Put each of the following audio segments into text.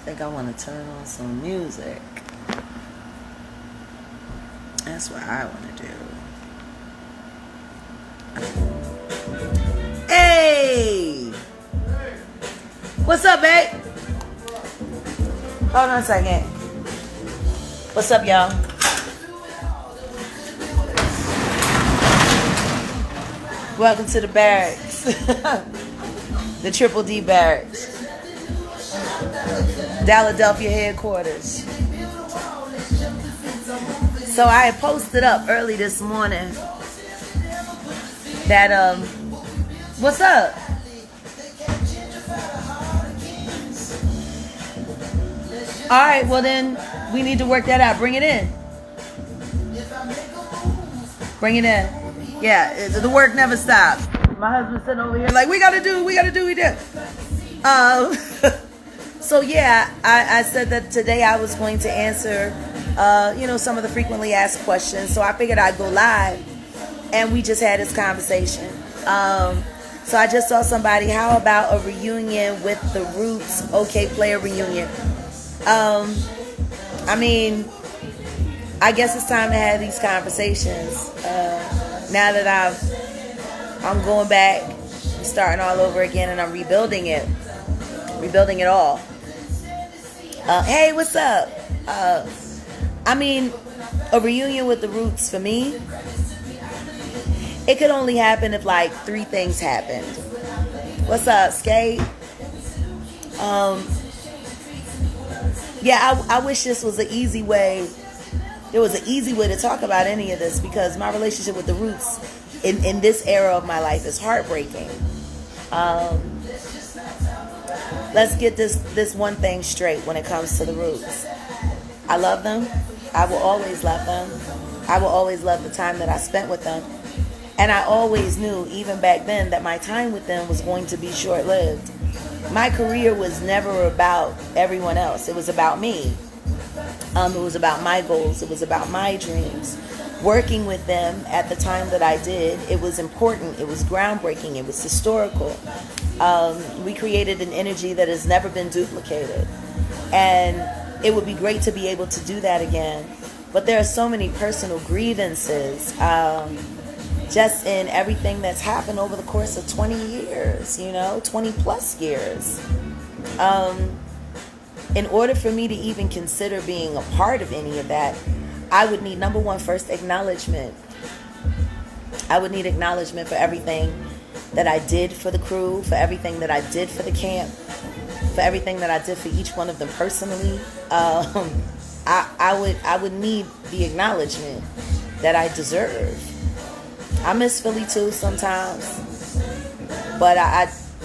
think I want to turn on some music. That's what I want to do. Hey! What's up, babe? Hold on a second. What's up, y'all? Welcome to the barracks. The Triple D barracks. Philadelphia headquarters. So I had posted up early this morning that what's up? All right, well then we need to work that out. Bring it in. Bring it in. Yeah, the work never stops. My husband's sitting over here like, we gotta do. So yeah, I said that today I was going to answer, some of the frequently asked questions. So I figured I'd go live, and we just had this conversation. So I just saw somebody, how about a reunion with the Roots? Okay, play a reunion. I guess it's time to have these conversations. Now that I'm going back, I'm starting all over again, and I'm rebuilding it all. Hey, what's up? A reunion with the Roots for me, it could only happen if like three things happened. What's up, Skate? I wish this was an easy way. There was an easy way to talk about any of this, because my relationship with the Roots in this era of my life is heartbreaking. Let's get this one thing straight when it comes to the Roots. I love them. I will always love them. I will always love the time that I spent with them. And I always knew, even back then, that my time with them was going to be short-lived. My career was never about everyone else. It was about me. It was about my goals. It was about my dreams. Working with them at the time that I did, it was important. It was groundbreaking. It was historical. We created an energy that has never been duplicated. And it would be great to be able to do that again. But there are so many personal grievances, just in everything that's happened over the course of 20 years, 20 plus years. In order for me to even consider being a part of any of that, I would need, number one, first acknowledgement. I would need acknowledgement for everything that I did for the crew, for everything that I did for the camp, for everything that I did for each one of them personally. I would need the acknowledgement that I deserve. I miss Philly too sometimes, but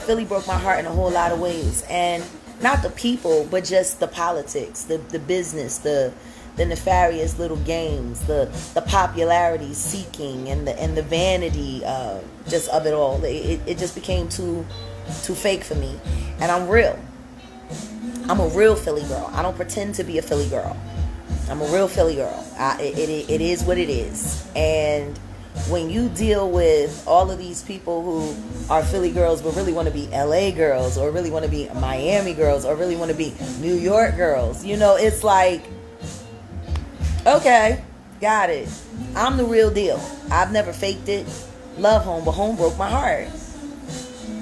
Philly broke my heart in a whole lot of ways, and not the people, but just the politics, the business, the nefarious little games, the popularity seeking, and the vanity just of it all. It just became too fake for me, and I'm real. I'm a real Philly girl. I don't pretend to be a Philly girl. I'm a real Philly girl. It is what it is, and when you deal with all of these people who are Philly girls but really want to be LA girls, or really want to be Miami girls, or really want to be New York girls, it's like, okay, got it. I'm the real deal. I've never faked it. Love home, but home broke my heart.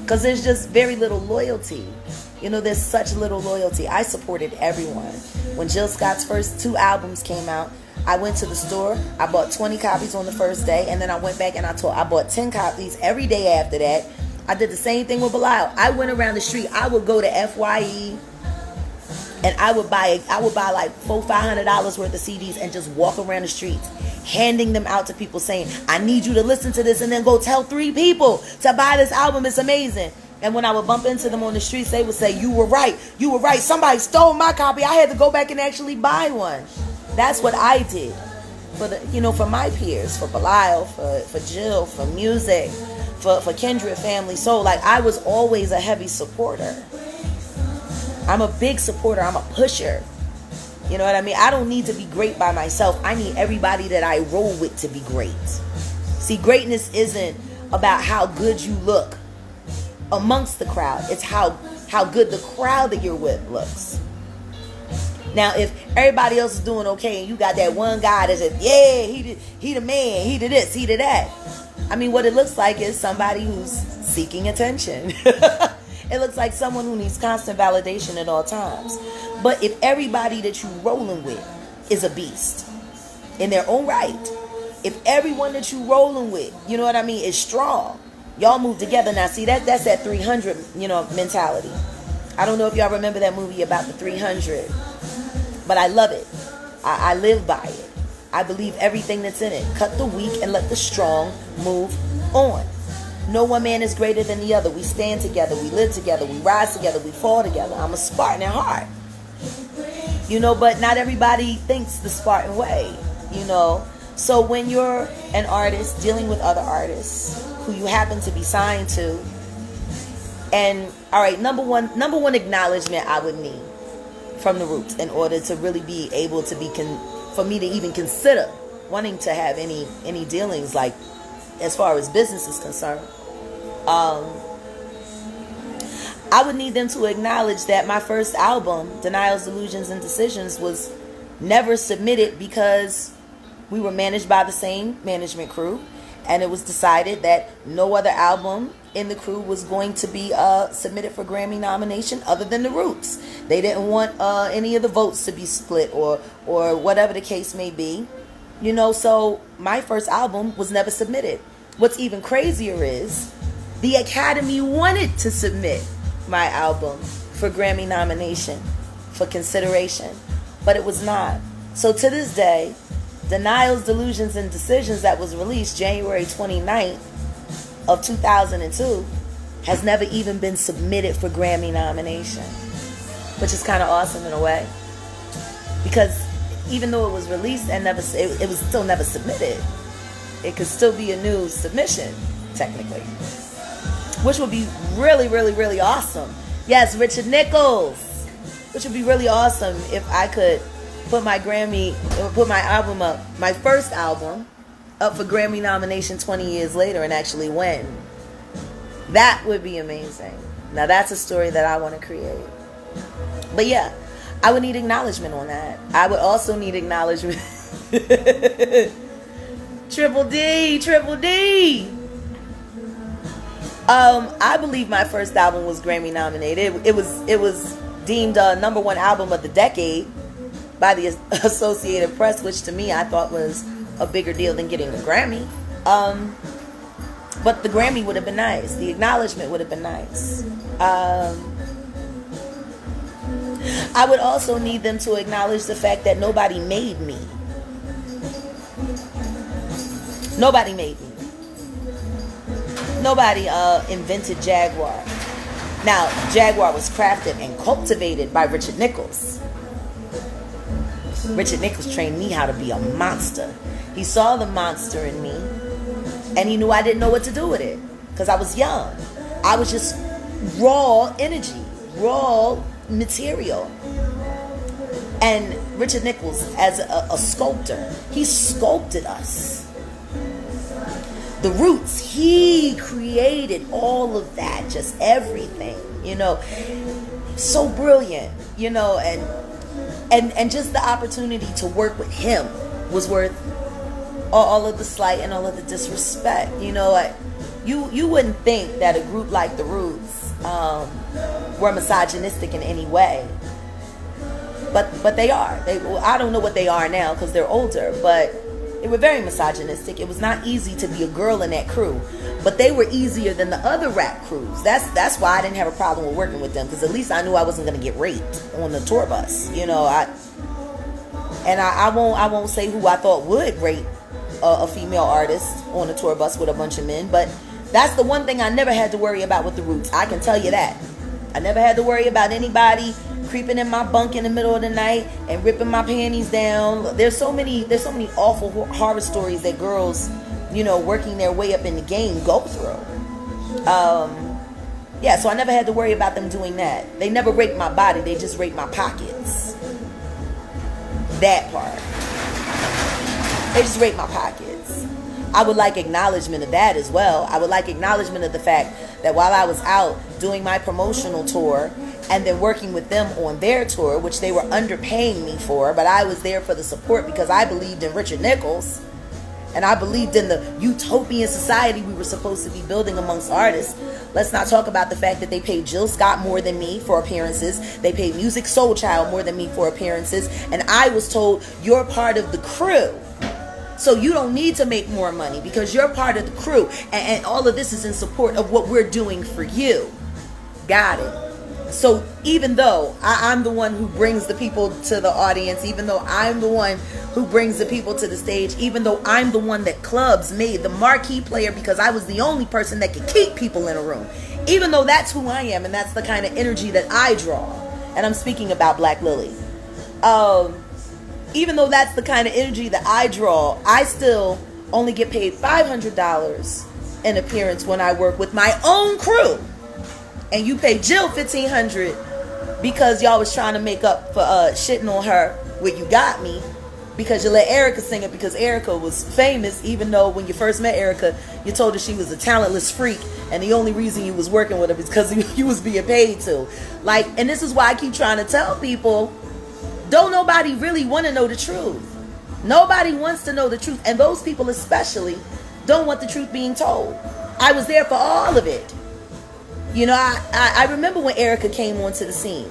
Because there's just very little loyalty. There's such little loyalty. I supported everyone. When Jill Scott's first 2 albums came out, I went to the store, I bought 20 copies on the first day, and then I went back and I bought 10 copies every day after that. I did the same thing with Belial. I went around the street. I would go to FYE, and I would buy like $400-$500 worth of CDs and just walk around the streets, handing them out to people, saying, I need you to listen to this, and then go tell 3 people to buy this album. It's amazing. And when I would bump into them on the streets, they would say, you were right. Somebody stole my copy. I had to go back and actually buy one. That's what I did for my peers, for Belial, for Jill, for music, for Kindred Family Soul. Like, I was always a heavy supporter. I'm a big supporter. I'm a pusher. You know what I mean? I don't need to be great by myself. I need everybody that I roll with to be great. See, greatness isn't about how good you look amongst the crowd. It's how good the crowd that you're with looks. Now, if everybody else is doing okay and you got that one guy that says, yeah, he the man, he did this, he did that. I mean, what it looks like is somebody who's seeking attention. It looks like someone who needs constant validation at all times. But if everybody that you rolling with is a beast in their own right, if everyone that you rolling with, you know what I mean, is strong, y'all move together. Now, see, that's that 300, mentality. I don't know if y'all remember that movie about the 300, but I love it. I live by it. I believe everything that's in it. Cut the weak and let the strong move on. No one man is greater than the other. We stand together. We live together. We rise together. We fall together. I'm a Spartan at heart. But not everybody thinks the Spartan way, So when you're an artist dealing with other artists who you happen to be signed to, and all right, number one acknowledgement I would need from the Roots in order to really be able to be for me to even consider wanting to have any dealings, like as far as business is concerned, I would need them to acknowledge that my first album, Denials, Delusions, and Decisions, was never submitted because we were managed by the same management crew, and it was decided that no other album in the crew was going to be submitted for Grammy nomination other than the Roots. They didn't want any of the votes to be split or whatever the case may be. So my first album was never submitted. What's even crazier is the Academy wanted to submit my album for Grammy nomination for consideration, but it was not. So to this day, Denials, Delusions, and Decisions, that was released January 29th of 2002, has never even been submitted for Grammy nomination, which is kind of awesome in a way, because even though it was released and it was still never submitted, it could still be a new submission technically, which would be really, really, really awesome. Yes, Richard Nichols, which would be really awesome if I could put my album up, my first album up for Grammy nomination 20 years later and actually win. That would be amazing. Now that's a story that I want to create. But yeah, I would need acknowledgement on that. I would also need acknowledgement. Triple D. I believe my first album was Grammy nominated. It was deemed number one album of the decade by the Associated Press, which to me I thought was a bigger deal than getting a Grammy. But the Grammy would have been nice. The acknowledgement would have been nice. I would also need them to acknowledge the fact that nobody made me. Nobody made me. Nobody invented Jaguar. Now, Jaguar was crafted and cultivated by Richard Nichols. Richard Nichols trained me how to be a monster. He saw the monster in me, and he knew I didn't know what to do with it because I was young. I was just raw energy, raw material. And Richard Nichols, as a sculptor, he sculpted us. The Roots, he created all of that, just everything, so brilliant, and just the opportunity to work with him was worth all of the slight and all of the disrespect. You wouldn't think that a group like the Roots were misogynistic in any way, but they are. I don't know what they are now because they're older, but they were very misogynistic. It was not easy to be a girl in that crew, but they were easier than the other rap crews. That's why I didn't have a problem with working with them, because at least I knew I wasn't going to get raped on the tour bus. I won't say who I thought would rape a female artist on the tour bus with a bunch of men, but that's the one thing I never had to worry about with the Roots. I can tell you that. I never had to worry about anybody creeping in my bunk in the middle of the night and ripping my panties down. There's so many awful horror stories that girls, working their way up in the game go through. So I never had to worry about them doing that. They never raped my body, they just raped my pockets. That part. They just raped my pockets. I would like acknowledgement of that as well. I would like acknowledgement of the fact that while I was out doing my promotional tour and then working with them on their tour, which they were underpaying me for, but I was there for the support because I believed in Richard Nichols. And I believed in the utopian society we were supposed to be building amongst artists. Let's not talk about the fact that they paid Jill Scott more than me for appearances. They paid Music Soul Child more than me for appearances. And I was told, you're part of the crew, so you don't need to make more money because you're part of the crew. And all of this is in support of what we're doing for you. Got it. So even though I'm the one who brings the people to the audience, even though I'm the one who brings the people to the stage, even though I'm the one that clubs made the marquee player because I was the only person that could keep people in a room, even though that's who I am and that's the kind of energy that I draw, and I'm speaking about Black Lily, even though that's the kind of energy that I draw, I still only get paid $500 an appearance when I work with my own crew. And you pay Jill $1,500 because y'all was trying to make up for shitting on her with You Got Me, because you let Erica sing it because Erica was famous, even though when you first met Erica, you told her she was a talentless freak, and the only reason you was working with her is because you was being paid to. Like, and this is why I keep trying to tell people, don't nobody really want to know the truth. Nobody wants to know the truth, and those people especially don't want the truth being told. I was there for all of it. You know, I remember when Erica came onto the scene.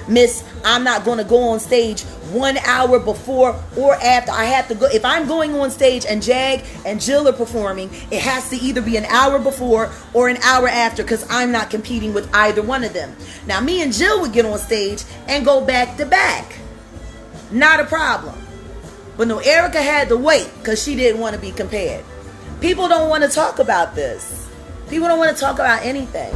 Miss, I'm not going to go on stage 1 hour before or after. I have to go. If I'm going on stage and Jag and Jill are performing, it has to either be an hour before or an hour after, because I'm not competing with either one of them. Now, me and Jill would get on stage and go back to back. Not a problem. But no, Erica had to wait because she didn't want to be compared. People don't want to talk about this. People don't want to talk about anything.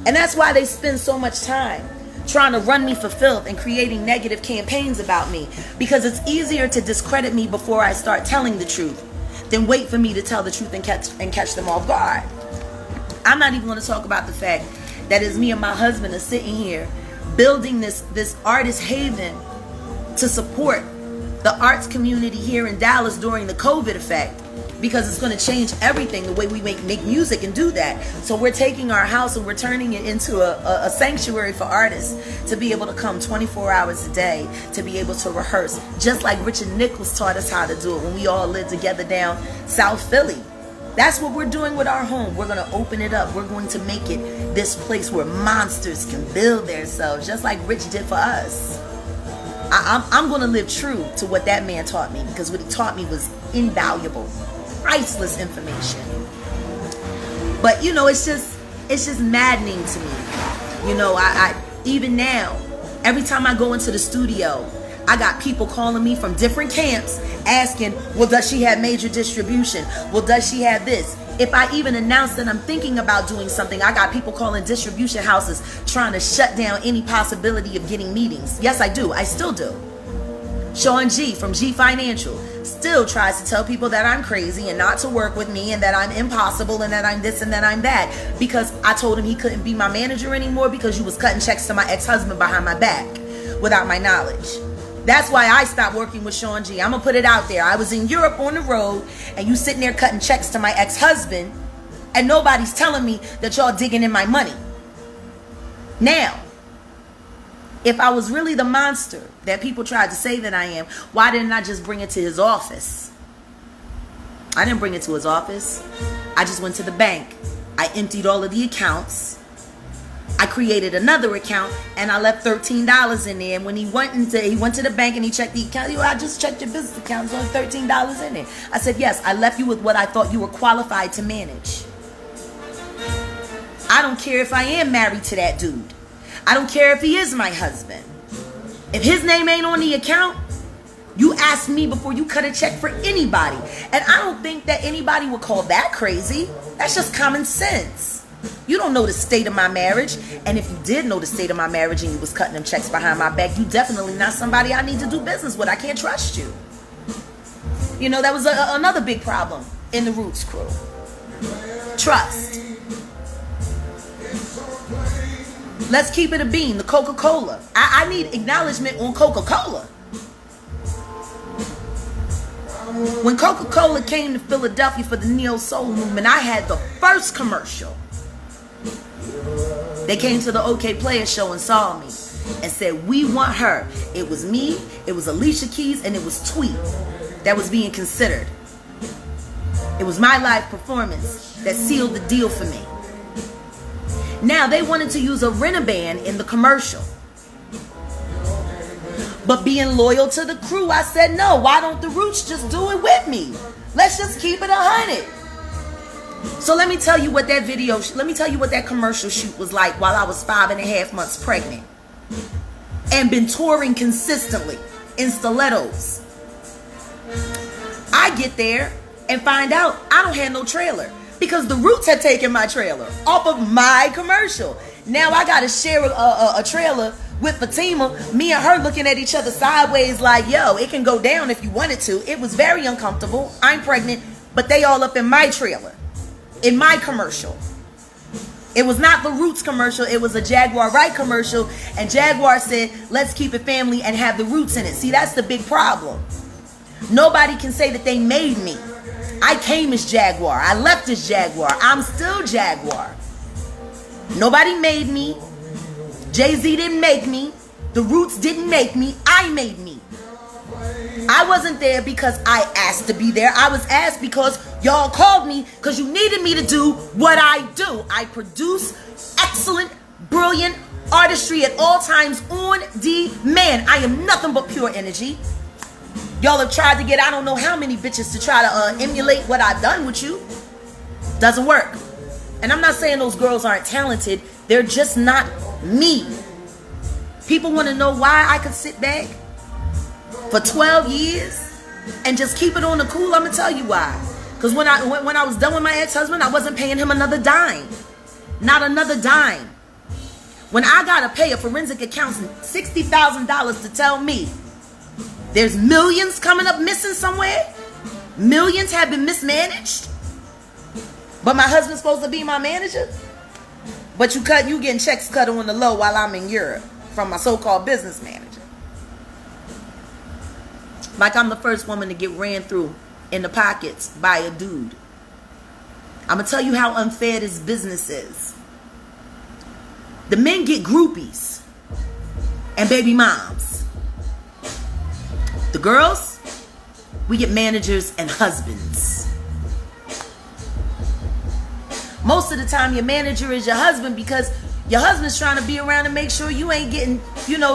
And that's why they spend so much time trying to run me for filth and creating negative campaigns about me, because it's easier to discredit me before I start telling the truth than wait for me to tell the truth and catch them off guard. I'm not even going to talk about the fact that it's me and my husband are sitting here building this artist haven to support the arts community here in Dallas during the COVID effect, because it's going to change everything, the way we make music and do that. So we're taking our house and we're turning it into a sanctuary for artists to be able to come 24 hours a day, to be able to rehearse, just like Richard Nichols taught us how to do it when we all lived together down South Philly. That's what we're doing with our home. We're going to open it up. We're going to make it this place where monsters can build themselves, just like Rich did for us. I'm going to live true to what that man taught me, because what he taught me was invaluable, priceless information. But you know, it's just maddening to me. You know, I even now, every time I go into the studio, I got people calling me from different camps asking, well, does she have major distribution? Well, does she have this? If I even announce that I'm thinking about doing something, I got people calling distribution houses trying to shut down any possibility of getting meetings. Yes, I do. I still do. Sean G from G Financial still tries to tell people that I'm crazy and not to work with me and that I'm impossible and that I'm this and that I'm that, because I told him he couldn't be my manager anymore because you was cutting checks to my ex-husband behind my back without my knowledge. That's why I stopped working with Sean G. I'm going to put it out there. I was in Europe on the road, and you sitting there cutting checks to my ex-husband, and nobody's telling me that y'all digging in my money. Now, if I was really the monster that people tried to say that I am, why didn't I just bring it to his office? I didn't bring it to his office. I just went to the bank. I emptied all of the accounts. I created another account and I left $13 in there. And when he went to the bank and he checked the account, I just checked your business account. There's only $13 in there. I said, yes, I left you with what I thought you were qualified to manage. I don't care if I am married to that dude. I don't care if he is my husband. If his name ain't on the account, you ask me before you cut a check for anybody. And I don't think that anybody would call that crazy. That's just common sense. You don't know the state of my marriage. And if you did know the state of my marriage and you was cutting them checks behind my back, you definitely not somebody I need to do business with. I can't trust you. You know, that was another big problem in the Roots crew. Trust. Let's keep it a bean. The Coca-Cola. I need acknowledgement on Coca-Cola. When Coca-Cola came to Philadelphia for the Neo Soul movement, I had the first commercial. They came to the OK Player show and saw me and said, we want her. It was me, it was Alicia Keys, and it was Tweet that was being considered. It was my live performance that sealed the deal for me. Now, they wanted to use a Rinnerband in the commercial. But being loyal to the crew, I said, no, why don't the Roots just do it with me? Let's just keep it 100. So let me tell you what that commercial shoot was like while I was 5.5 months pregnant. And been touring consistently in stilettos. I get there and find out I don't have no trailer because the Roots had taken my trailer off of my commercial. Now I got to share a trailer with Fatima, me and her looking at each other sideways like, yo, it can go down if you wanted to. It was very uncomfortable. I'm pregnant, but they all up in my trailer, in my commercial. It was not the Roots commercial. It was a Jaguar Wright commercial. And Jaguar said, let's keep it family and have the Roots in it. See, that's the big problem. Nobody can say that they made me. I came as Jaguar. I left as Jaguar. I'm still Jaguar. Nobody made me. Jay-Z didn't make me. The Roots didn't make me. I made me. I wasn't there because I asked to be there. I was asked because y'all called me because you needed me to do what I do. I produce excellent, brilliant artistry at all times on demand. I am nothing but pure energy. Y'all have tried to get I don't know how many bitches to try to emulate what I've done with you. Doesn't work. And I'm not saying those girls aren't talented. They're just not me. People want to know why I could sit back for 12 years and just keep it on the cool. I'm going to tell you why. Because when I was done with my ex-husband, I wasn't paying him another dime. Not another dime. When I got to pay a forensic accountant $60,000 to tell me there's millions coming up missing somewhere, millions have been mismanaged, but my husband's supposed to be my manager, but you getting checks cut on the low while I'm in Europe from my so-called business manager. Like I'm the first woman to get ran through in the pockets by a dude. I'm going to tell you how unfair this business is. The men get groupies and baby moms. The girls, we get managers and husbands. Most of the time your manager is your husband because your husband's trying to be around and make sure you ain't getting,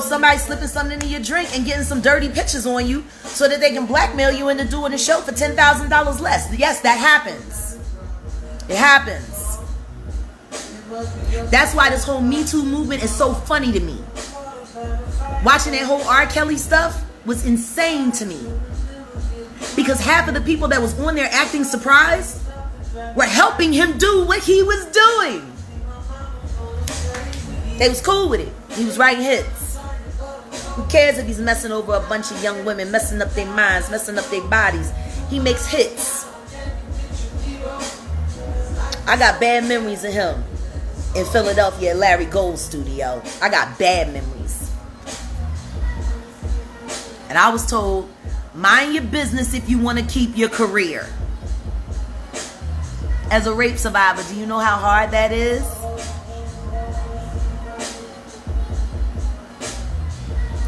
somebody slipping something into your drink and getting some dirty pictures on you so that they can blackmail you into doing a show for $10,000 less. Yes, that happens. It happens. That's why this whole Me Too movement is so funny to me. Watching that whole R. Kelly stuff was insane to me. Because half of the people that was on there acting surprised were helping him do what he was doing. They was cool with it. He was writing hits. Who cares if he's messing over a bunch of young women, messing up their minds, messing up their bodies? He makes hits. I got bad memories of him in Philadelphia at Larry Gold's studio. I got bad memories. And I was told, mind your business if you want to keep your career. As a rape survivor, do you know how hard that is?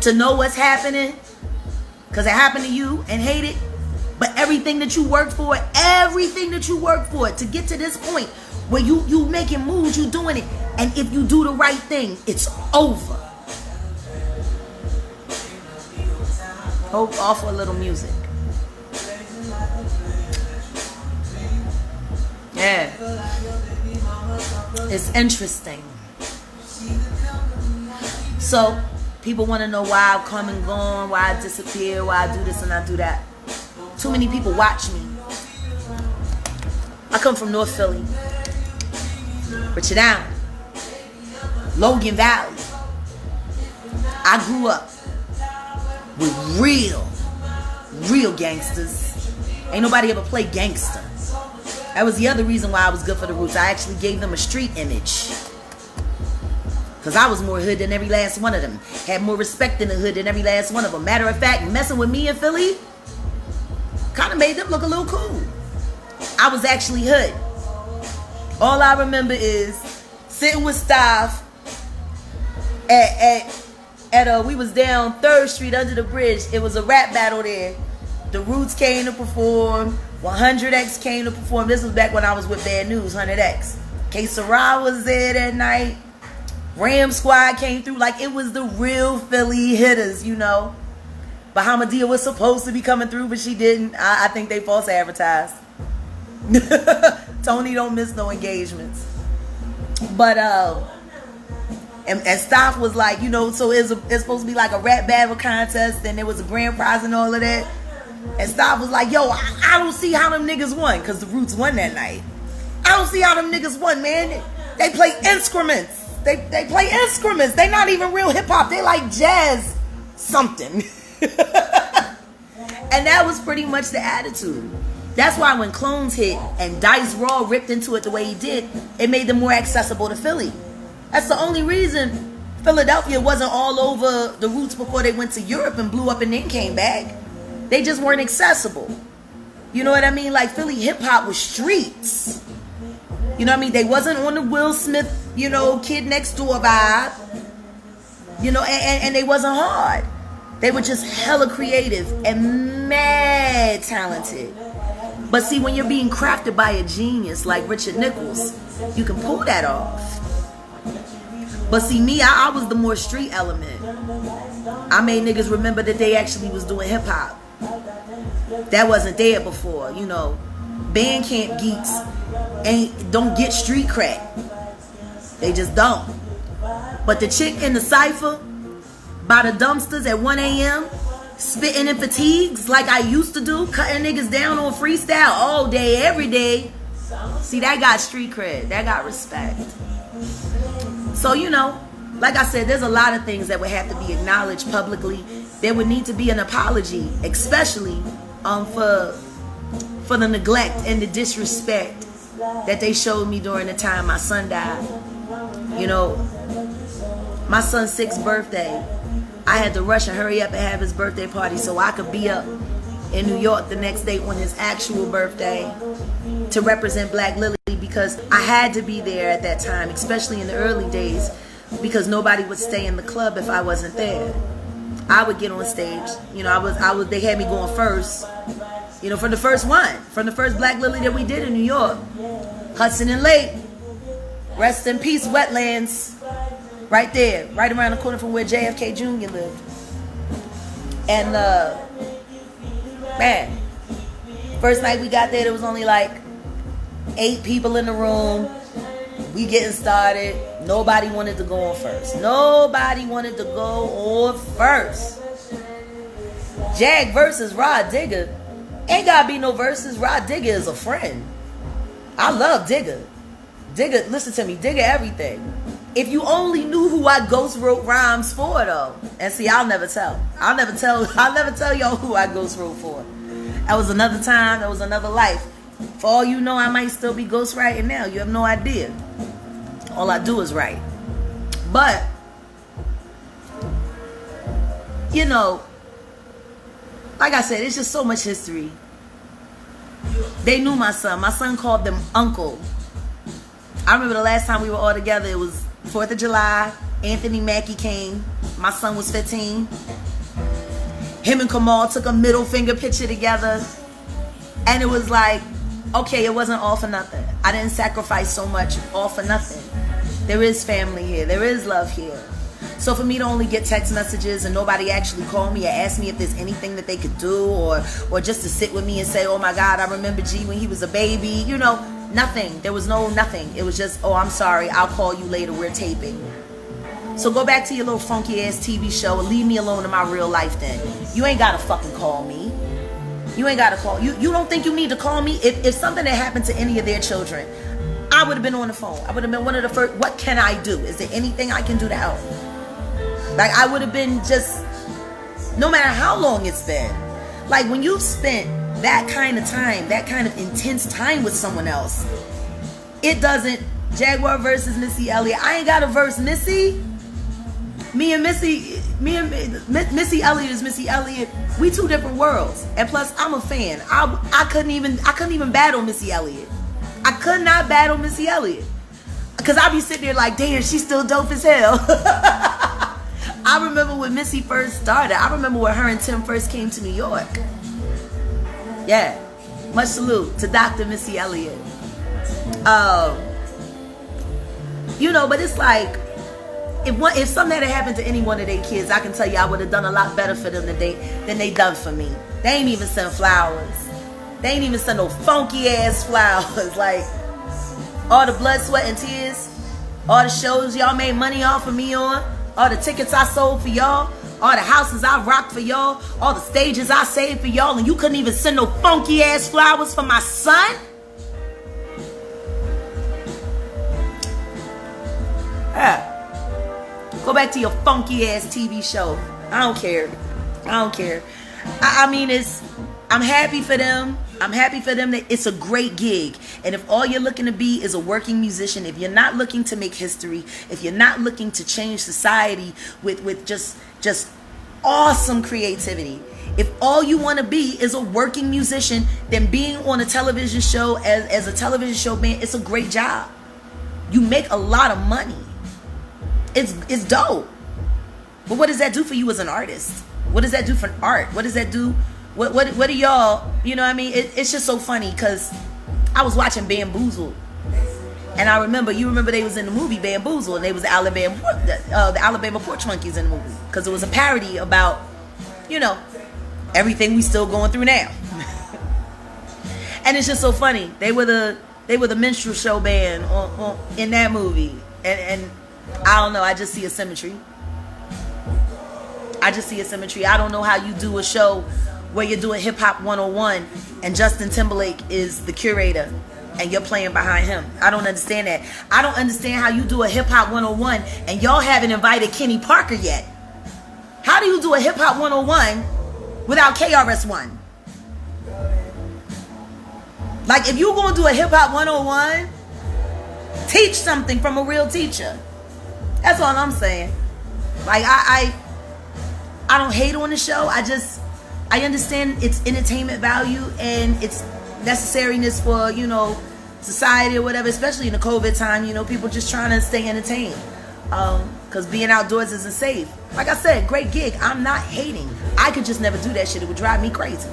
To know what's happening, because it happened to you and hate it, but everything that you worked for to get to this point where you making moves, you doing it, and if you do the right thing, it's over. Hold off for a little music. Yeah, it's interesting. So people want to know why I come and gone, why I disappear, why I do this and I do that. Too many people watch me. I come from North Philly, Richard Allen, Logan Valley. I grew up with real gangsters. Ain't nobody ever played gangster. That was the other reason why I was good for the Roots. I actually gave them a street image. Because I was more hood than every last one of them. Had more respect in the hood than every last one of them. Matter of fact, messing with me in Philly kind of made them look a little cool. I was actually hood. All I remember is sitting with Staff We was down 3rd Street under the bridge. It was a rap battle there. The Roots came to perform. 100X came to perform. This was back when I was with Bad News, 100X. K Sarah was there that night. Ram Squad came through. Like, it was the real Philly hitters, you know. Bahamadia was supposed to be coming through, but she didn't. I think they false advertised. Tony don't miss no engagements. But and Stock was like, you know, so it's supposed to be like a rap battle contest, and there was a grand prize and all of that. And Stock was like, yo, I don't see how them niggas won, because the Roots won that night. I don't see how them niggas won, man. They play instruments. They play instruments. They not even real hip hop. They like jazz something. And that was pretty much the attitude. That's why when Clones hit and Dice Raw ripped into it the way he did, it made them more accessible to Philly. That's the only reason Philadelphia wasn't all over the Roots before they went to Europe and blew up and then came back. They just weren't accessible. You know what I mean? Like, Philly hip-hop was streets. You know what I mean? They wasn't on the Will Smith, you know, Kid Next Door vibe. You know, and they wasn't hard. They were just hella creative and mad talented. But see, when you're being crafted by a genius like Richard Nichols, you can pull that off. But see, me, I was the more street element. I made niggas remember that they actually was doing hip-hop. That wasn't there before, you know. Bandcamp geeks don't get street cred. They just don't. But the chick in the cypher by the dumpsters at 1 a.m. spitting in fatigues like I used to do, cutting niggas down on freestyle all day, every day. See, that got street cred. That got respect. So, you know, like I said, there's a lot of things that would have to be acknowledged publicly. There would need to be an apology, especially for the neglect and the disrespect that they showed me during the time my son died. You know, my son's 6th birthday, I had to rush and hurry up and have his birthday party so I could be up in New York the next day on his actual birthday to represent Black Lily, because I had to be there at that time, especially in the early days, because nobody would stay in the club if I wasn't there. I would get on stage. You know, I was. They had me going first. You know, from the first Black Lily that we did in New York, Hudson and Lake, rest in peace, Wetlands, right there, right around the corner from where JFK Jr. lived. And man, first night we got there, there was only like 8 people in the room. We getting started. Nobody wanted to go on first. Nobody wanted to go on first. Jag versus Rod Digger. Ain't gotta be no verses. Rod Digger is a friend. I love Digger. Digger, listen to me, Digger everything. If you only knew who I ghost wrote rhymes for, though. And see, I'll never tell y'all who I ghost wrote for. That was another time, that was another life. For all you know, I might still be ghostwriting now. You have no idea. All I do is write. But, you know, like I said, it's just so much history. They knew my son. My son called them uncle. I remember the last time we were all together, it was 4th of July. Anthony Mackie came. My son was 15. Him and Kamal took a middle finger picture together. And it was like, okay, it wasn't all for nothing. I didn't sacrifice so much all for nothing. There is family here. There is love here. So for me to only get text messages and nobody actually call me or ask me if there's anything that they could do, or just to sit with me and say, oh my God, I remember G when he was a baby, you know, nothing. There was no nothing. It was just, oh, I'm sorry, I'll call you later, we're taping. So go back to your little funky ass TV show and leave me alone in my real life then. You ain't gotta fucking call me. You ain't gotta call. You don't think you need to call me? If something had happened to any of their children, I would have been on the phone. I would have been one of the first. What can I do? Is there anything I can do to help? Like, I would have been just, no matter how long it's been. Like, when you've spent that kind of time, that kind of intense time with someone else, it doesn't. Jaguar versus Missy Elliott. I ain't got a verse. Missy Elliott is Missy Elliott. We 2 different worlds. And plus, I'm a fan. I couldn't even battle Missy Elliott. I could not battle Missy Elliott. Because I'd be sitting there like, damn, she's still dope as hell. I remember when Missy first started. I remember when her and Tim first came to New York. Yeah. Much salute to Dr. Missy Elliott. You know, but it's like, if something had happened to any one of their kids, I can tell you I would have done a lot better for them than they done for me. They ain't even sent flowers. They ain't even sent no funky ass flowers. Like, all the blood, sweat, and tears, all the shows y'all made money off of me on, all the tickets I sold for y'all, all the houses I rocked for y'all, all the stages I saved for y'all, and you couldn't even send no funky ass flowers for my son? Yeah. Go back to your funky ass TV show. I don't care. I don't care. I mean, I'm happy for them. I'm happy for them that it's a great gig. And if all you're looking to be is a working musician, if you're not looking to make history, if you're not looking to change society with just awesome creativity, if all you want to be is a working musician, then being on a television show as a television show man, it's a great job. You make a lot of money. It's dope. But what does that do for you as an artist? What does that do for art? What does that do? What do y'all, you know what I mean? It's just so funny because I was watching Bamboozled. And I remember they was in the movie Bamboozled, and they was the Alabama Porch Monkeys in the movie. Because it was a parody about, you know, everything we still going through now. And it's just so funny. They were the minstrel show band in that movie. And I don't know, I just see a symmetry. I don't know how you do a show where you're doing Hip Hop 101 and Justin Timberlake is the curator and you're playing behind him. I don't understand that. I don't understand how you do a Hip Hop 101 and y'all haven't invited Kenny Parker yet. How do you do a Hip Hop 101 without KRS-One? Like, if you're going to do a Hip Hop 101, teach something from a real teacher. That's all I'm saying. Like, I don't hate on the show. I understand its entertainment value and its necessariness for, you know, society or whatever, especially in the COVID time, you know, people just trying to stay entertained. Because being outdoors isn't safe. Like I said, great gig. I'm not hating. I could just never do that shit. It would drive me crazy.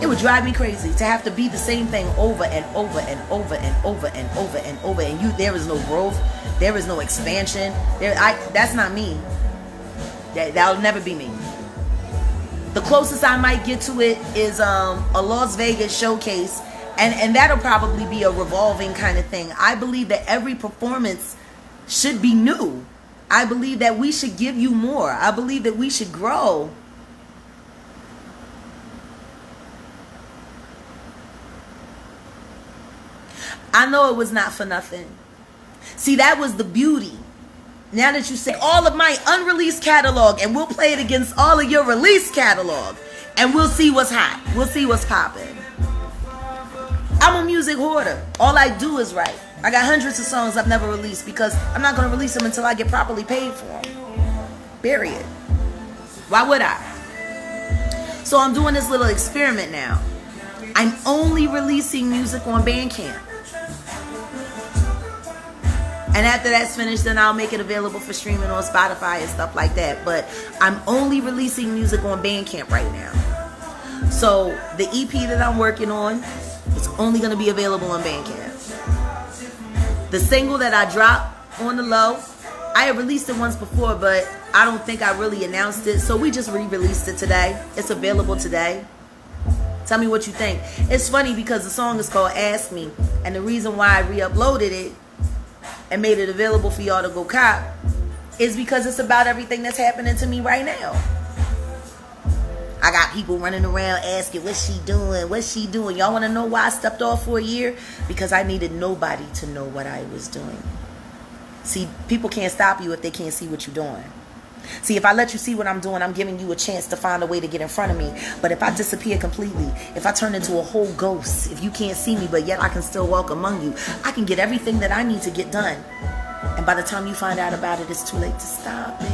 It would drive me crazy to have to be the same thing over and over and over and over and over and over. And there is no growth. There is no expansion. That's not me. That'll never be me. The closest I might get to it is a Las Vegas showcase. And that'll probably be a revolving kind of thing. I believe that every performance should be new. I believe that we should give you more. I believe that we should grow. I know it was not for nothing. See, that was the beauty. Now that you say all of my unreleased catalog and we'll play it against all of your released catalog and we'll see what's hot. We'll see what's popping. I'm a music hoarder. All I do is write. I got hundreds of songs I've never released because I'm not going to release them until I get properly paid for them. Period. Why would I? So I'm doing this little experiment now. I'm only releasing music on Bandcamp. And after that's finished, then I'll make it available for streaming on Spotify and stuff like that. But I'm only releasing music on Bandcamp right now. So the EP that I'm working on is only going to be available on Bandcamp. The single that I dropped on the low, I had released it once before, but I don't think I really announced it. So we just re-released it today. It's available today. Tell me what you think. It's funny because the song is called Ask Me. And the reason why I re-uploaded it and made it available for y'all to go cop is because it's about everything that's happening to me right now. I got people running around asking, what's she doing? What's she doing? Y'all want to know why I stepped off for a year? Because I needed nobody to know what I was doing. See, people can't stop you if they can't see what you're doing. See, if I let you see what I'm doing, I'm giving you a chance to find a way to get in front of me. But if I disappear completely, if I turn into a whole ghost, if you can't see me, but yet I can still walk among you, I can get everything that I need to get done. And by the time you find out about it, it's too late to stop it.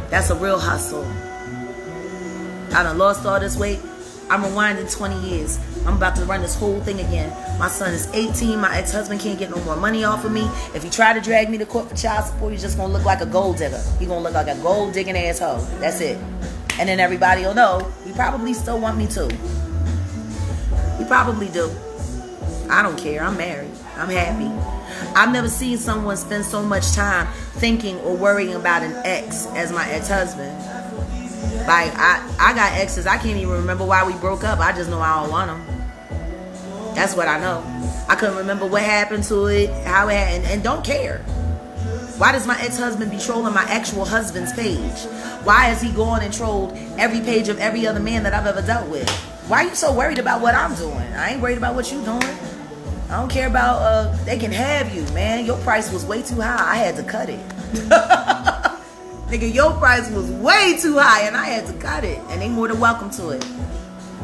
That's a real hustle. I done lost all this weight. I'm rewinding 20 years. I'm about to run this whole thing again. My son is 18. My ex-husband can't get no more money off of me. If he try to drag me to court for child support, he's just going to look like a gold digger. He's going to look like a gold digging asshole. That's it. And then everybody will know he probably still want me too. He probably do. I don't care. I'm married. I'm happy. I've never seen someone spend so much time thinking or worrying about an ex as my ex-husband. Like, I got exes. I can't even remember why we broke up. I just know I don't want them. That's what I know. I couldn't remember what happened to it, how it happened, and don't care. Why does my ex-husband be trolling my actual husband's page? Why has he gone and trolled every page of every other man that I've ever dealt with? Why are you so worried about what I'm doing? I ain't worried about what you doing. I don't care about, they can have you, man. Your price was way too high. I had to cut it. Nigga, your price was way too high and I had to cut it. And they more than welcome to it.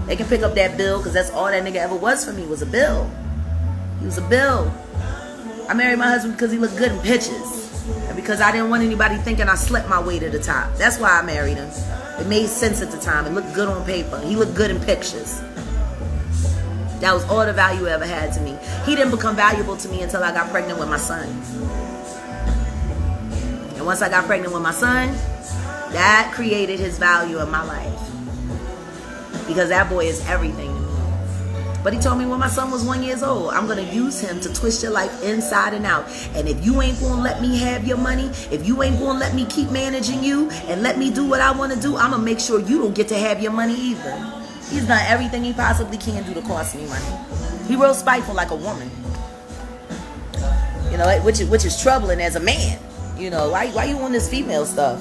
They can pick up that bill because that's all that nigga ever was for me, was a bill. He was a bill. I married my husband because he looked good in pictures. And because I didn't want anybody thinking I slept my way to the top. That's why I married him. It made sense at the time. It looked good on paper. He looked good in pictures. That was all the value ever had to me. He didn't become valuable to me until I got pregnant with my son. And once I got pregnant with my son, that created his value in my life. Because that boy is everything to me. But he told me when my son was 1 year old, I'm going to use him to twist your life inside and out. And if you ain't going to let me have your money, if you ain't going to let me keep managing you and let me do what I want to do, I'm going to make sure you don't get to have your money either. He's done everything he possibly can do to cost me money. He real spiteful like a woman. You know, which is troubling as a man. You know, why you on this female stuff?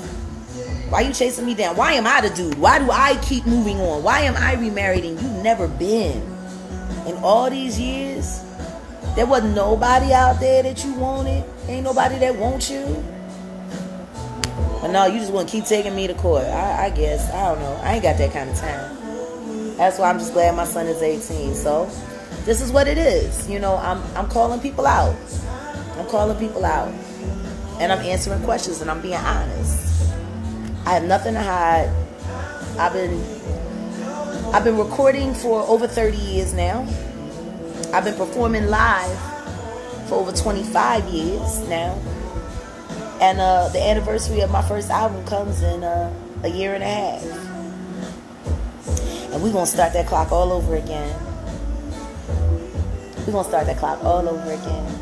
Why you chasing me down? Why am I the dude? Why do I keep moving on? Why am I remarried and you never been? In all these years, there wasn't nobody out there that you wanted. Ain't nobody that wants you. But no, you just want to keep taking me to court. I guess. I don't know. I ain't got that kind of time. That's why I'm just glad my son is 18. So, this is what it is. You know, I'm calling people out. I'm calling people out. And I'm answering questions and I'm being honest. I have nothing to hide. I've been recording for over 30 years now. I've been performing live for over 25 years now. And the anniversary of my first album comes in a year and a half. And we're going to start that clock all over again. We're going to start that clock all over again.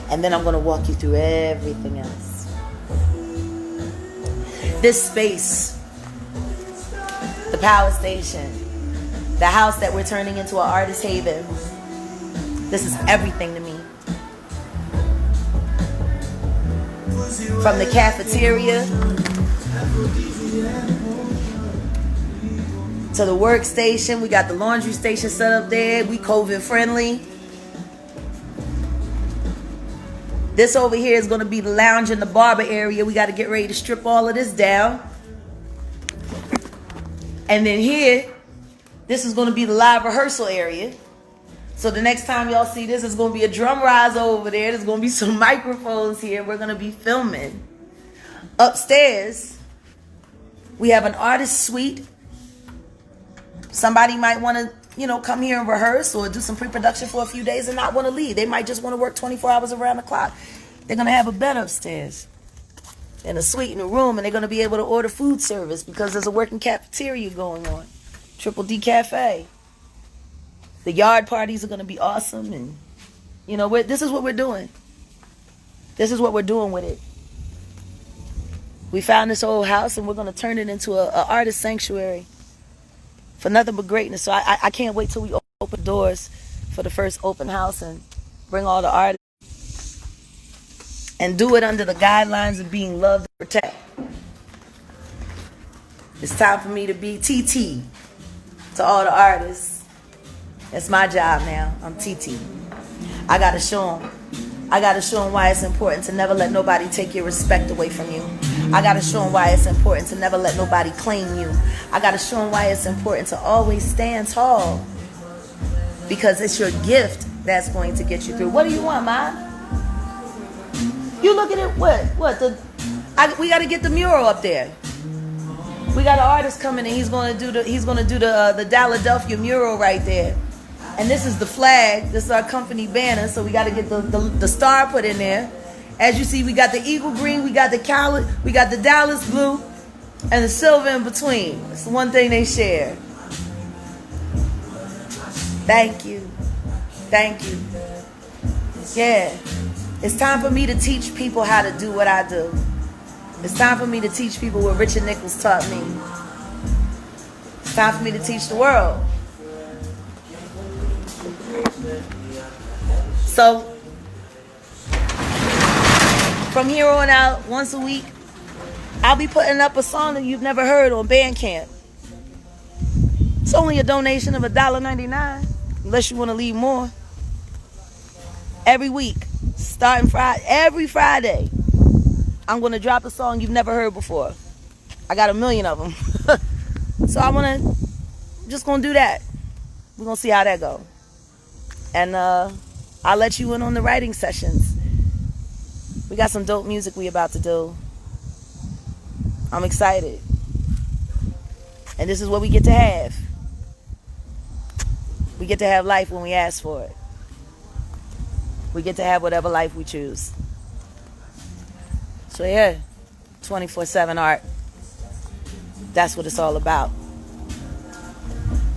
And then I'm going to walk you through everything else. This space, the power station, the house that we're turning into an artist haven, this is everything to me. From the cafeteria to the workstation, we got the laundry station set up there. We COVID friendly. This over here is going to be the lounge and the barber area. We got to get ready to strip all of this down. And then here, this is going to be the live rehearsal area. So the next time y'all see this, it's going to be a drum rise over there. There's going to be some microphones here. We're going to be filming. Upstairs, we have an artist suite. Somebody might want to, come here and rehearse or do some pre-production for a few days and not want to leave. They might just want to work 24 hours around the clock. They're going to have a bed upstairs and a suite in a room, and they're going to be able to order food service because there's a working cafeteria going on. Triple D Cafe. The yard parties are going to be awesome, and, this is what we're doing. This is what we're doing with it. We found this old house, and we're going to turn it into an artist sanctuary for nothing but greatness. So I can't wait till we open doors for the first open house and bring all the artists and do it under the guidelines of being loved and protected. It's time for me to be TT to all the artists. It's my job now. I'm TT. I got to show them. I got to show them why it's important to never let nobody take your respect away from you. I got to show them why it's important to never let nobody claim you. I got to show them why it's important to always stand tall. Because it's your gift that's going to get you through. What do you want, Ma? You look at it, what? We got to get the mural up there. We got an artist coming in. He's gonna do the Philadelphia mural right there. And this is the flag. This is our company banner. So we got to get the star put in there. As you see, we got the eagle green, we got the Dallas blue, and the silver in between. It's the one thing they share. Thank you. Thank you. Yeah. It's time for me to teach people how to do what I do. It's time for me to teach people what Richard Nichols taught me. It's time for me to teach the world. So, from here on out, once a week, I'll be putting up a song that you've never heard on Bandcamp. It's only a donation of $1.99, unless you want to leave more. Every week, starting every Friday, I'm going to drop a song you've never heard before. I got 1 million of them. So I'm just going to do that. We're going to see how that goes. And I'll let you in on the writing sessions. We got some dope music we about to do. I'm excited. And this is what we get to have. We get to have life when we ask for it. We get to have whatever life we choose. So yeah, 24/7 art. That's what it's all about.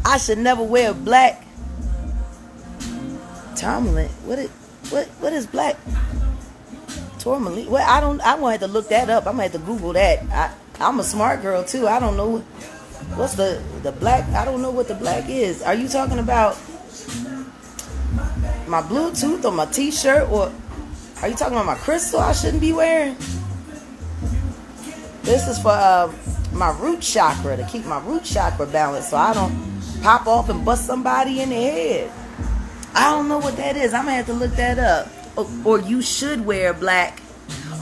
I should never wear black. Tourmaline. What is black? Tourmaline. Well, I'm gonna have to look that up. I'm gonna have to Google that. I'm a smart girl too. I don't know what's the black. I don't know what the black is. Are you talking about my Bluetooth or my T-shirt, or are you talking about my crystal I shouldn't be wearing? This is for my root chakra, to keep my root chakra balanced so I don't pop off and bust somebody in the head. I don't know what that is. I'm gonna have to look that up. Or you should wear black.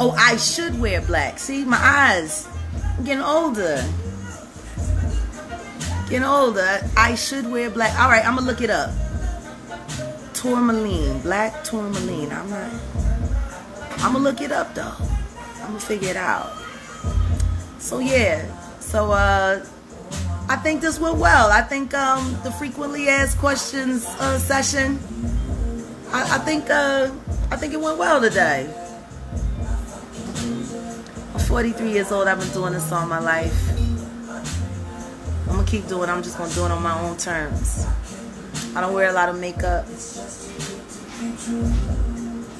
Oh, I should wear black. See, my eyes. I'm getting older. I should wear black. All right, I'm gonna look it up. Tourmaline, black tourmaline. I'm gonna look it up though. I'm gonna figure it out. So yeah. So I think this went well. I think the frequently asked questions session. I think it went well today. I'm 43 years old. I've been doing this all my life. I'm gonna keep doing it. I'm just gonna do it on my own terms. I don't wear a lot of makeup.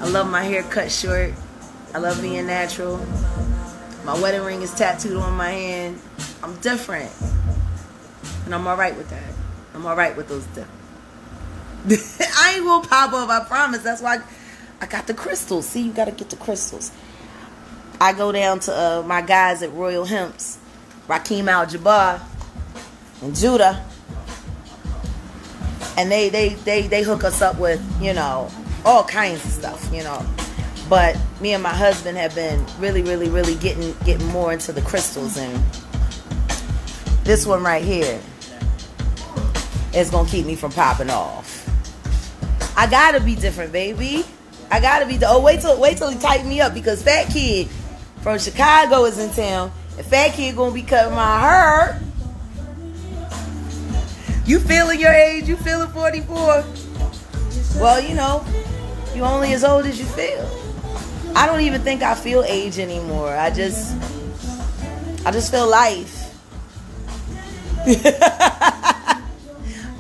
I love my hair cut short. I love being natural. My wedding ring is tattooed on my hand. I'm different. And I'm alright with that. I'm alright with those different. I ain't gonna pop up, I promise. That's why I got the crystals. See, you gotta get the crystals. I go down to my guys at Royal Hemps, Rakim Jaguar and Judah, and they hook us up with, all kinds of stuff, But me and my husband have been really getting more into the crystals, and this one right here is gonna keep me from popping off. I gotta be different, baby. I gotta be. Wait till he tighten me up, because Fat Kid from Chicago is in town, and Fat Kid gonna be cutting my hair. You feeling your age? You feeling 44? Well, you only as old as you feel. I don't even think I feel age anymore. I just feel life.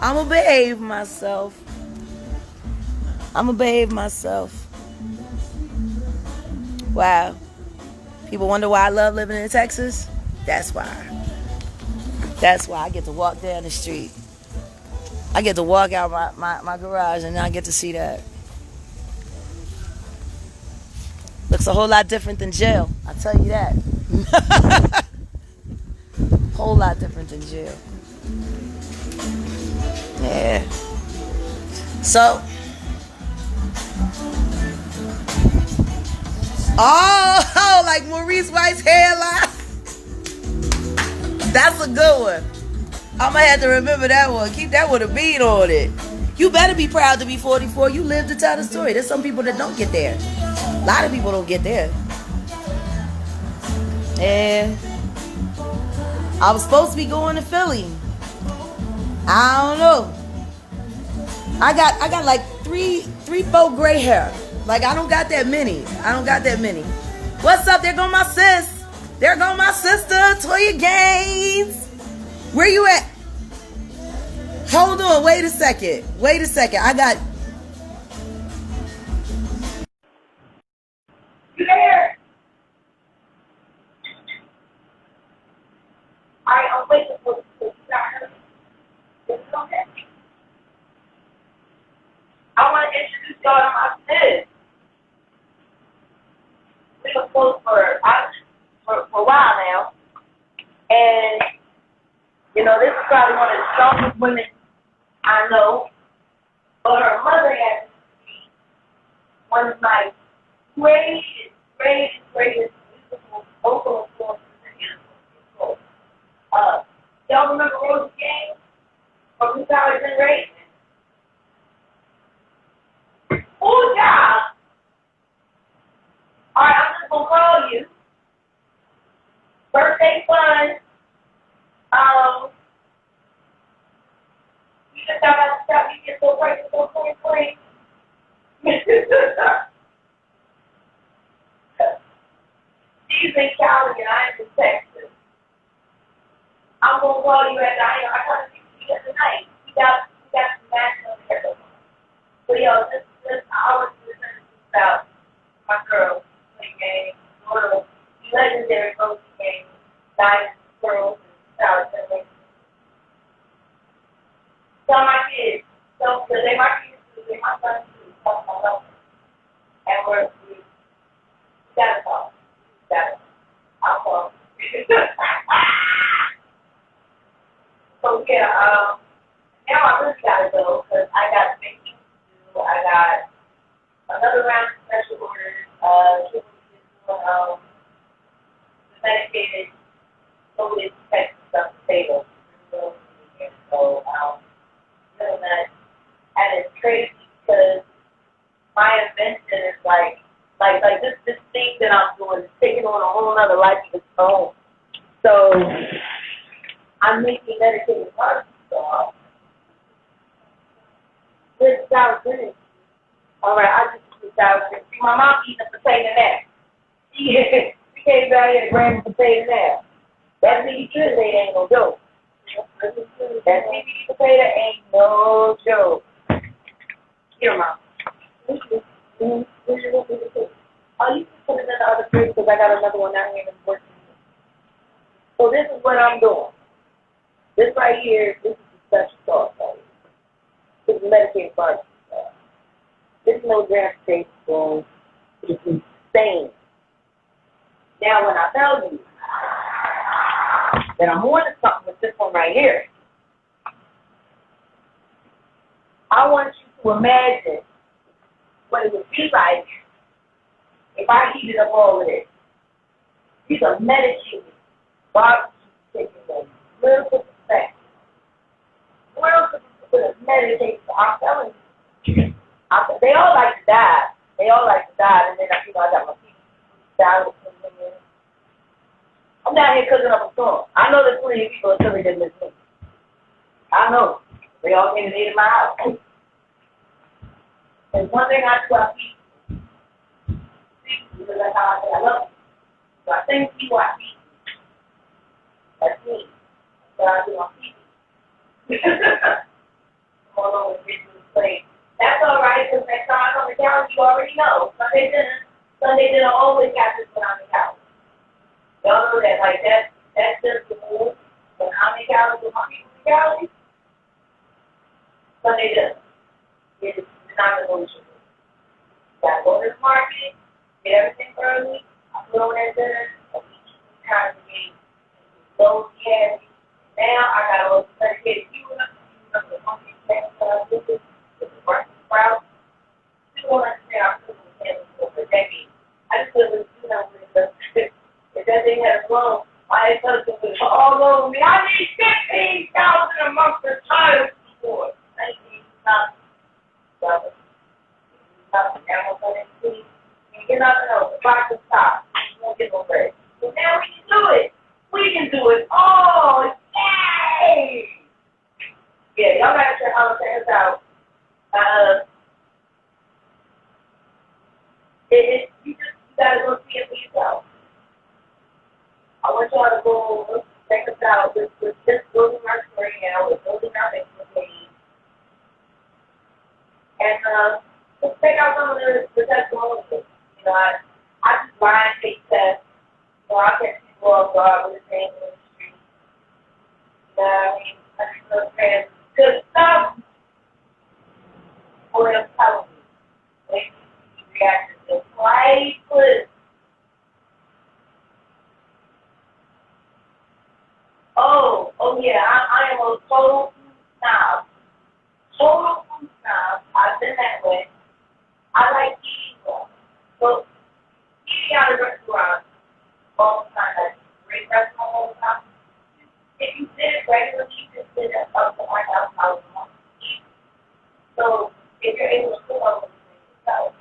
I'ma behave myself. Wow. People wonder why I love living in Texas? That's why. I get to walk down the street. I get to walk out my garage, and I get to see that. Looks a whole lot different than jail. I'll tell you that. Whole lot different than jail. Yeah. So. Oh, like Maurice White's hairline. That's a good one. I'm going to have to remember that one. Keep that with a bead on it. You better be proud to be 44. You live to tell the story. There's some people that don't get there. A lot of people don't get there. And I was supposed to be going to Philly. I don't know. I got like three, four gray hair. Like I don't got that many. What's up? There go my sis. There go my sister, Toya Gaines. Where you at? Hold on. Wait a second. I got. You there? I'm waiting for you. Is it okay? I want to introduce y'all to my sis. We've been close for a while now. And, you know, this is probably one of the strongest women I know. But her mother has to be one of my greatest, beautiful vocal influences and beautiful. Y'all remember Rosie Gaines from New College and Wright? Oh, yeah. All right, I'm just going to call you. Birthday fun. You just got to stop. You get so bright, so clean. She's in Cali and I'm in Texas. I'm going to call you at night. I got to see you tonight. We got some national hair. So, yo, this I was listening about my girl, game, little legendary coaching game, guys, girls, and South Carolina. Tell my kids, because they my kids too, they my sons too, tell them I love them. And we gotta talk. I'll call. So, yeah, now I really gotta go, because I got things to do. I got another round of special orders, the medicated, loaded type of stuff to table. So, doing that. And it's crazy because my invention is like this thing that I'm doing is taking on a whole other life of its own. So, I'm making medicated barbecue sauce with sour cream. All right, I just put sour cream. See, my mom eating a potato now. She came down here and grabbed a potato now. That meat potato ain't no joke. That meat potato ain't no joke. Here, Mom. Oh, you can put it in the other fridge because I got another one out here that's working. So this is what I'm doing. This right here, this is the special sauce right here. This is medicated barbecue sauce. This milligram tablespoon is insane. Now, when I tell you that I'm on to something with this one right here, I want you to imagine what it would be like if I heated up all of this. These are medicated barbecue chicken wings, little fat, little medicated. I'm telling you, they all like to die. And then I got my feet down. I'm down here cooking up a storm. I know there's plenty of people until they didn't miss me. I know. They all came and ate in my house. And one thing I do, I feed you. Because that's how I say I love you. So I thank you, I feed you. That's me. That's what I do, I feed you. Come on over and get to the plate. That's all right, because next time I come to town, you already know. Sunday dinner always happens when I'm in Cali. Y'all know that, like, that's just the rule. When I'm in Cali with my people in Cali, Sunday dinner. It's non-negotiable. Gotta go to the market, get everything early, I put on that dinner, and we eat some time to get those candy. Now I got all the dedicated viewers, the monkey channel with the working sprouts. You don't understand, I'm cooking with him for a decade. I just couldn't do that with the if that thing had grown, my ex-husband was all over me. I need $15,000 a month for child support. $19,000. Nothing. Now I'm going to get nothing else. The box is top. You won't get no bread. So now we can do it. We can do it all. want y'all to go check us out. We're just building our story now. We're building our Facebook page. And just check out some of the testimonials. You know, I just mind take tests. You know, I catch people off guard with the same in the street. You know what I mean? I just know saying good stuff. What I'm telling you. When you react to this priceless. Oh yeah, I am a total food snob. Total food snob. I've been that way. I like eating well. So eating out of restaurants all the time, like great restaurant all the time. If you did it regularly, you just did it up to my house, I would want to eat. So if you're able to cook up with yourself,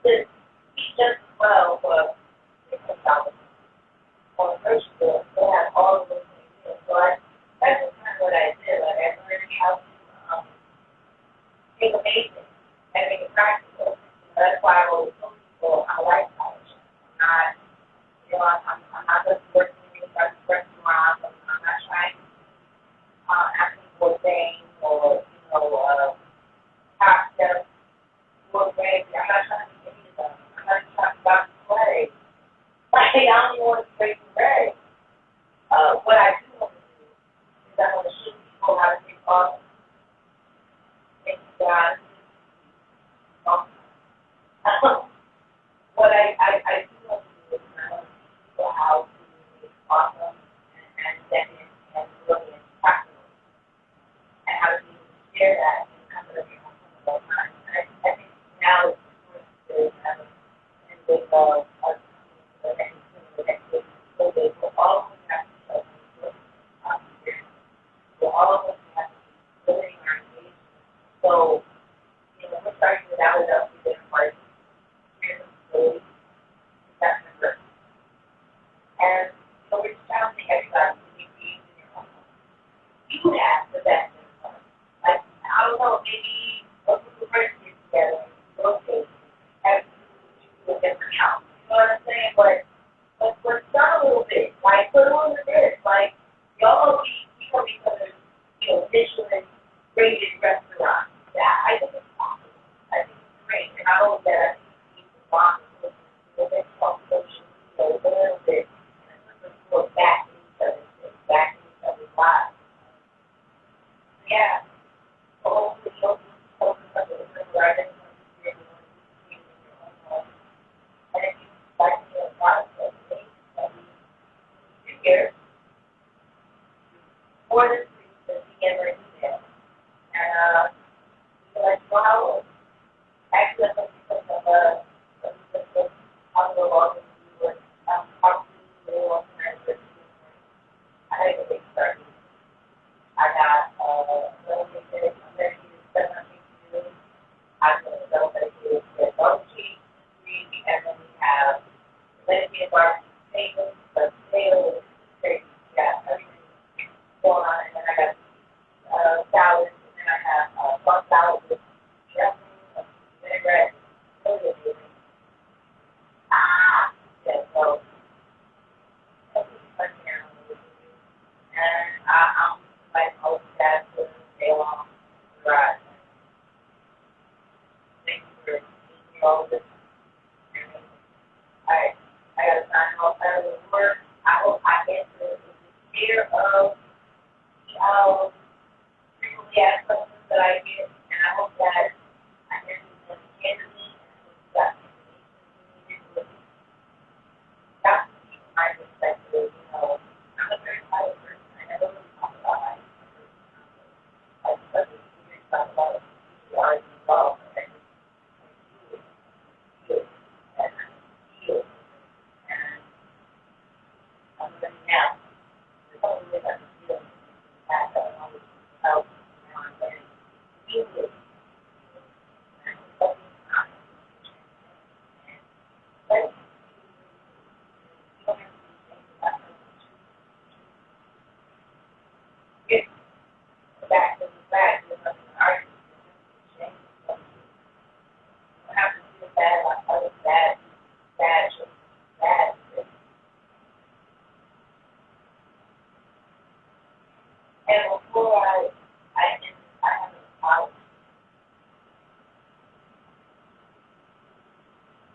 just eat just as well for $6 on the first floor. They have all of those things. So that's just kind of what I did. Like I learned how to make a basic and make it practical. That's why I always tell people I like college. I'm not, you know, I'm not just working in a restaurant. I'm not trying to asking for things or, you know, top step for grades. I'm not trying to get any of them. I'm not trying to bounce play. Like, I don't even want to break the grades. What I do want to do is I want to show people how to take off. Thank you, God. What I do want to do is I want to teach people how to make awesome and second and brilliant practical and how to be able to share that and come to the people all the time. And I think now it's important to have a big the next week, so they will all of us have to show so all of us have to be building our engagement. So, you know, we're starting with that with us, we've been part of that's the first. And so we're challenging everybody to be creative in your own home. You have the best in your home. Like, I don't know, maybe a group of friends get together and rotate, have a different house. You know what I'm saying? But let's start a little bit. Like, put on the list. Like, y'all be becoming, you know, Michelin rated restaurants. Yeah, I think it's possible. I think it's great. And not only that, I think it's bond with the social media a little bit and let's go back in each other's lives. Yeah. So hopefully you'll open up a little where I didn't want to in your own home. And if you like to be a product of me, you're here. More than free to begin or email. And you can let you know how it works. Actually, I'm going to put some on the log and do it. Probably more than I had a big start. I got little bit of medicated stuff I need to do. I'm going to know medicated with bubble cheese, and then we have medicated bar potatoes, but potatoes, crazy. Yeah, everything going on. And then I got salads, and then I have one salad with dressing, vinaigrette, yeah, so that's fun here. And I'm like most dad to stay along the ride. Thank you for being all this. I got to sign off out of the work. I hope I get to share of the frequently asked questions that I get, and I hope that I can do them candidly and that information that's my perspective, you know. I'm a very quiet person. I never really talk about my personal stuff. I talk about who are involved and do it and feel. And I'm living now. There's only way I can feel that I always help now and then feel it. And that's not and get back to the fact that nothing argues with change. You don't have to feel bad about other bad, bad. And before I have a house,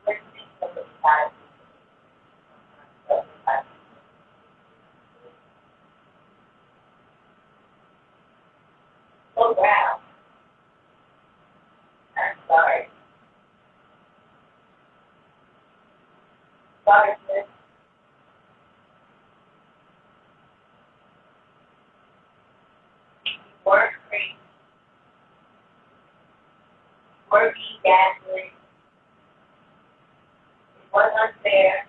listening to the side, slow down. I'm sorry. Sorry, sis. Work free, working gasly. It was unfair.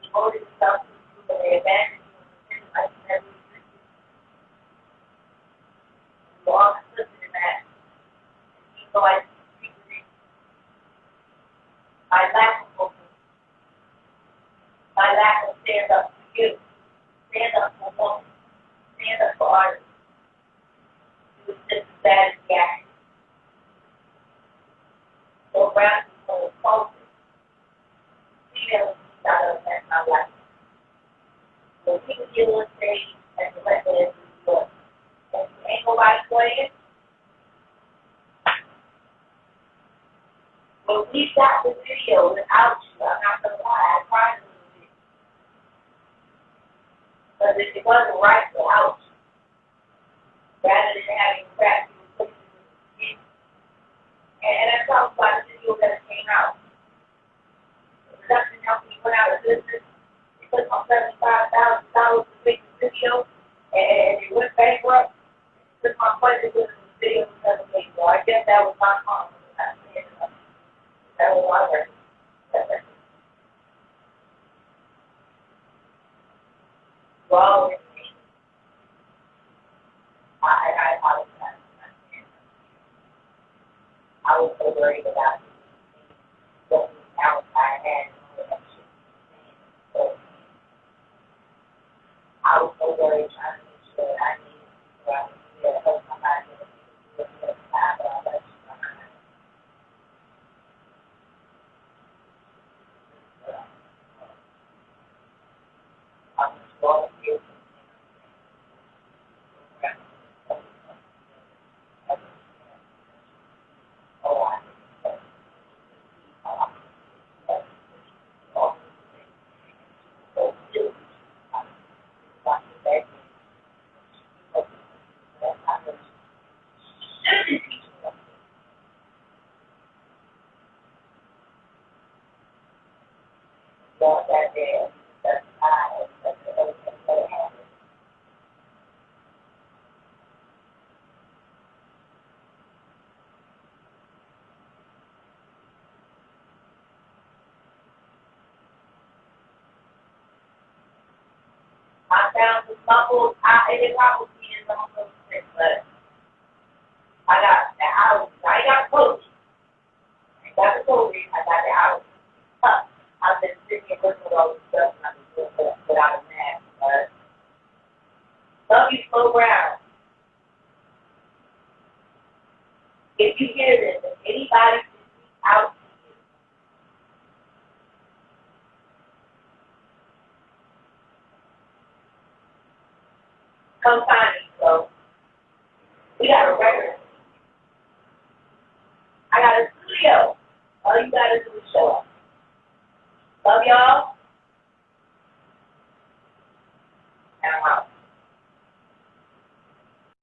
He voted himself to the advantage of the like never existed. You all complicit in that. And so I secretly, my lack of focus, my lack of stand up for you, stand up for women, stand up for artists. It was just as bad as the action. So Brown is so impulsive. Females out of that my life. When people get on stage and the rest of it is good. And ain't nobody playing. When we shot the video without you, I'm not gonna lie, I cried a little bit. Because it wasn't right without you. Rather than having crap, you were putting it in. And that talks about the video that came out. The production company went out of business. It took them $75,000 to make the video, and it went bankrupt. It took my budget with the video was never made. So I guess that was my fault. That was my record. Well, I apologize. I was so worried about what else I had and all that shit. So I was so worried trying to make sure I needed to go out and help somebody with the time, but I let you behind. I was volunteering. Oh, I found some bubbles. It probably is almost sick, but I got the house. I got coach. I got the coach. I got the house. I've been sitting here working with all this stuff, and I've been doing it without a mask. But love you, Slow Brown. If you hear this, if anybody can reach out to you, come find me, Flo. We got a record. I got a studio. All you gotta do is show up. Love y'all.